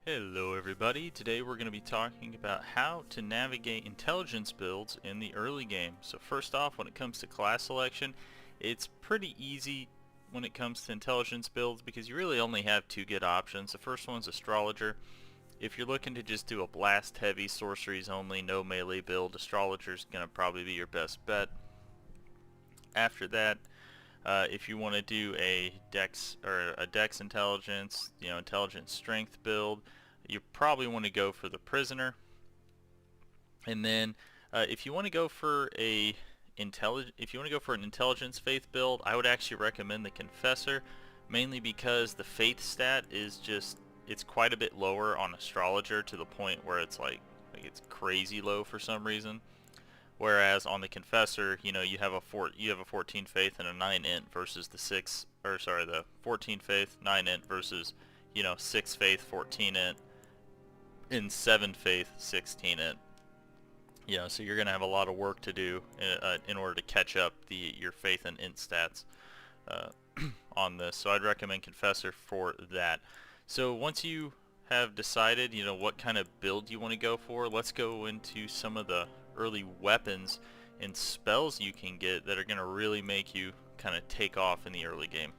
Hello everybody, today we're going to be talking about how to navigate intelligence builds in the early game. So first off, when it comes to class selection, it's pretty easy when it comes to intelligence builds because you really only have two good options. The first one's Astrologer. If you're looking to just do a blast heavy, sorceries only, no melee build, Astrologer's going to probably be your best bet. After that, if you want to do a dex or a dex intelligence, intelligence strength build, you probably want to go for the prisoner. And then if you want to go for an intelligence faith build, I would actually recommend the confessor, mainly because the faith stat is it's quite a bit lower on astrologer to the point where it's like it's crazy low for some reason. Whereas on the confessor, you have a 14 faith and a 9 int versus the 14 faith, 9 int versus 6 faith, 14 int, and 7 faith, 16 int. So you're gonna have a lot of work to do in order to catch up your faith and int stats on this. So I'd recommend confessor for that. So once you have decided what kind of build you want to go for, let's go into some of the early weapons and spells you can get that are going to really make you kind of take off in the early game.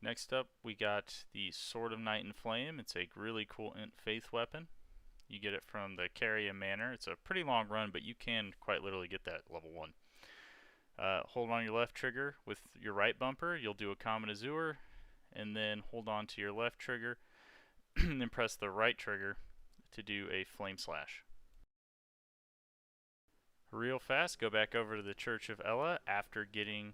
Next up, we got the Sword of Night and Flame. It's a really cool int faith weapon. You get it from the Carrier Manor. It's a pretty long run, but you can quite literally get that level 1. Hold on your left trigger with your right bumper. You'll do a Common Azure, and then hold on to your left trigger, and then press the right trigger to do a Flame Slash. Real fast, go back over to the Church of Ella after getting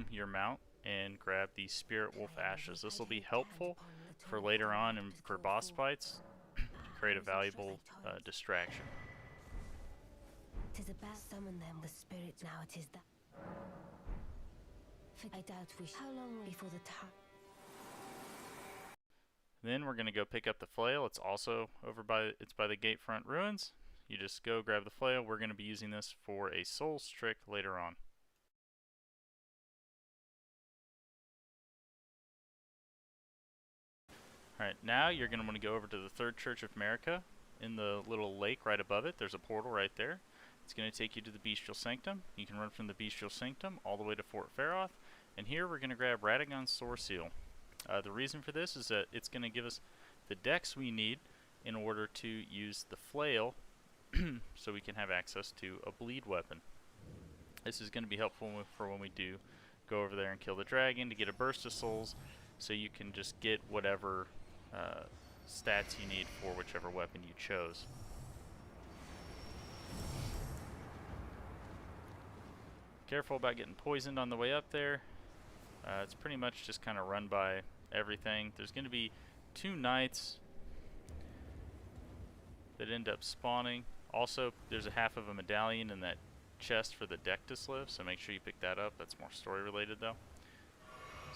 your mount and grab the Spirit Wolf Ashes. This will be helpful for later on and for boss fights to create a valuable distraction. Tis about summon them the spirits now. It is that. I doubt we. How long before the time? Then we're gonna go pick up the flail. It's also by the Gatefront Ruins. You just go grab the flail. We're gonna be using this for a Souls trick later on. Alright, now you're going to want to go over to the Third Church of America. In the little lake right above it, there's a portal right there. It's going to take you to the Bestial Sanctum. You can run from the Bestial Sanctum all the way to Fort Faroth. And here we're going to grab Radagon's Sword Seal. The reason for this is that it's going to give us the dex we need in order to use the flail so we can have access to a bleed weapon. This is going to be helpful for when we do go over there and kill the dragon to get a burst of souls, so you can just get whatever stats you need for whichever weapon you chose. Careful about getting poisoned on the way up there. It's pretty much just kind of run by everything. There's going to be 2 knights that end up spawning. Also, there's a half of a medallion in that chest for the deck to live, so make sure you pick that up. That's more story related though.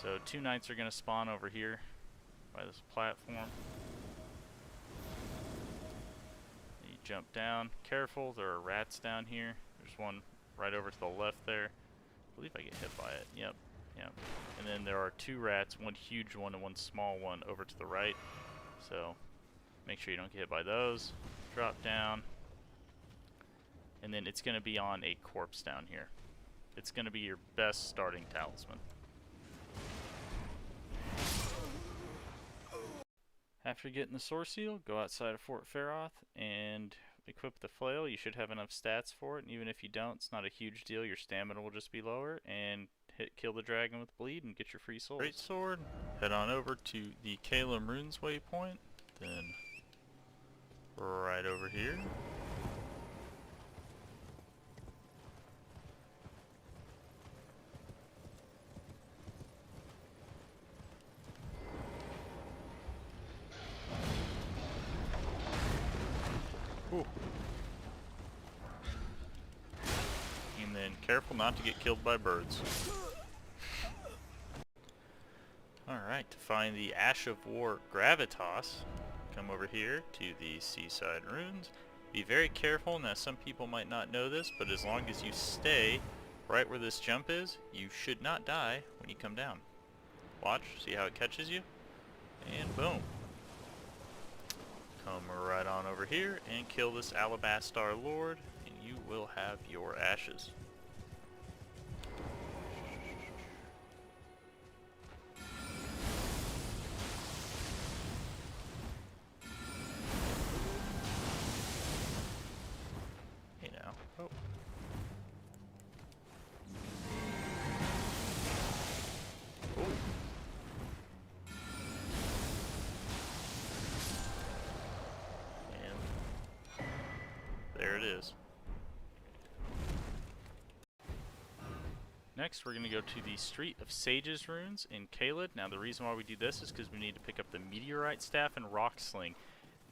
So 2 knights are going to spawn over here by this platform. You jump down. Careful, there are rats down here. There's one right over to the left there. I believe I get hit by it. Yep. And then there are 2 rats, one huge one and one small one over to the right. So make sure you don't get hit by those. Drop down. And then it's going to be on a corpse down here. It's going to be your best starting talisman. After getting the source seal, go outside of Fort Feroth and equip the flail. You should have enough stats for it, and even if you don't, it's not a huge deal. Your stamina will just be lower, and kill the dragon with bleed and get your free souls. Greatsword. Head on over to the Calum Runes waypoint, then right over here. Ooh. And then careful not to get killed by birds. Alright, to find the Ash of War gravitas, come over here to the Seaside Runes. Be very careful. Now some people might not know this, but as long as you stay right where this jump is, you should not die when you come down. Watch, see how it catches you? And boom. Come right on over here and kill this Alabastar Lord, and you will have your ashes. Hey now. Oh. Oh. There it is. Next, we're going to go to the Street of Sages runes in Caelid. Now, the reason why we do this is because we need to pick up the Meteorite staff and rock sling.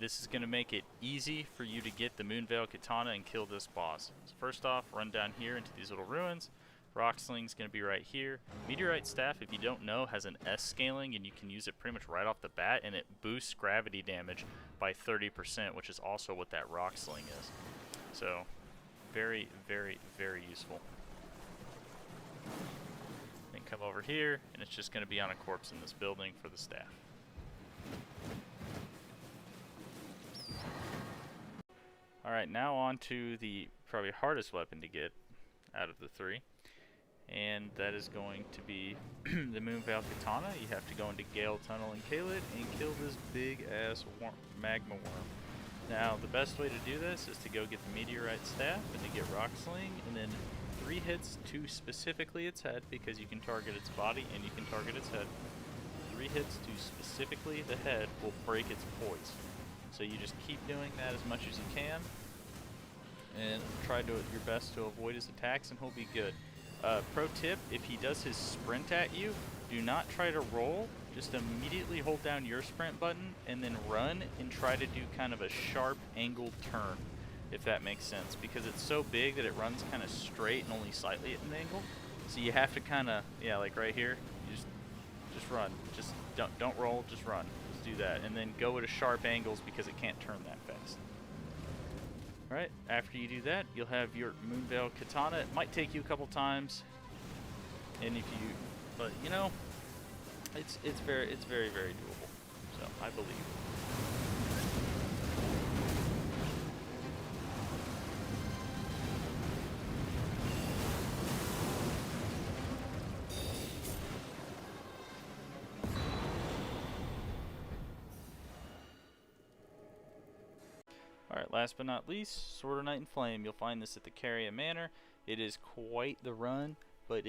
This is going to make it easy for you to get the moonveil katana and kill this boss. So first off, run down here into these little ruins. Rock sling's going to be right here. Meteorite staff, if you don't know, has an S scaling, and you can use it pretty much right off the bat, and it boosts gravity damage by 30%, which is also what that rock sling is. So, very, very, very useful. Then come over here, and it's just going to be on a corpse in this building for the staff. Alright, now on to the probably hardest weapon to get out of the 3. And that is going to be the moonveil katana. You have to go into Gale Tunnel in Caelid and kill this big ass magma worm. Now, the best way to do this is to go get the meteorite staff and to get rock sling, and then 3 hits to specifically its head, because you can target its body and you can target its head. 3 hits to specifically the head will break its poise. So you just keep doing that as much as you can, and try to do your best to avoid his attacks, and he'll be good. Pro tip, if he does his sprint at you, do not try to roll. Just immediately hold down your sprint button and then run and try to do kind of a sharp angled turn, if that makes sense, because it's so big that it runs kind of straight and only slightly at an angle. So you have to kind of, yeah, like right here, you just run. Just don't roll, just run. Just do that, and then go at sharp angles because it can't turn that fast. Alright, after you do that, you'll have your moonveil katana. It might take you a couple times, and if you, but you know, it's very doable. So I believe. Alright, last but not least, Sword of Night and Flame. You'll find this at the Carrion Manor. It is quite the run, but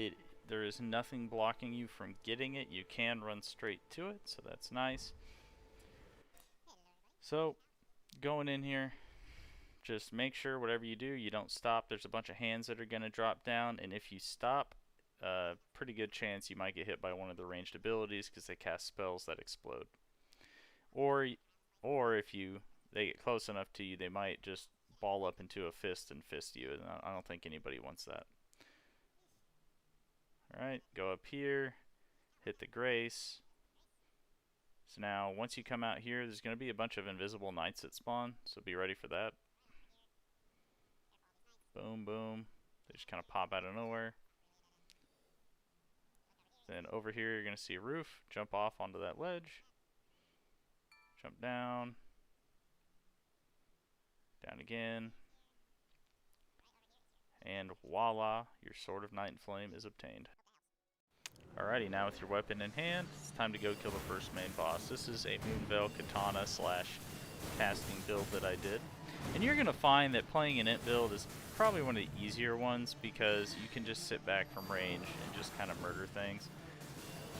there is nothing blocking you from getting it. You can run straight to it, so that's nice. So, going in here, just make sure whatever you do, you don't stop. There's a bunch of hands that are going to drop down, and if you stop, pretty good chance you might get hit by one of the ranged abilities because they cast spells that explode. Or if they get close enough to you, they might just ball up into a fist and fist you, and I don't think anybody wants that. Alright, go up here, hit the grace. So now, once you come out here, there's going to be a bunch of invisible knights that spawn, so be ready for that. Boom, boom. They just kind of pop out of nowhere. Then over here, you're going to see a roof. Jump off onto that ledge. Jump down. Down again. And voila, your Sword of Night and Flame is obtained. Alrighty, now with your weapon in hand, it's time to go kill the first main boss. This is a moonveil katana / casting build that I did. And you're going to find that playing an int build is probably one of the easier ones because you can just sit back from range and just kind of murder things.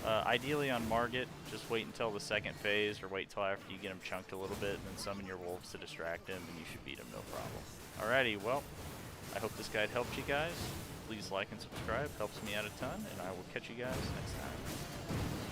Ideally on Margit, just wait until the second phase or wait till after you get him chunked a little bit and then summon your wolves to distract him and you should beat him no problem. Alrighty, well, I hope this guide helped you guys. Please like and subscribe, helps me out a ton, and I will catch you guys next time.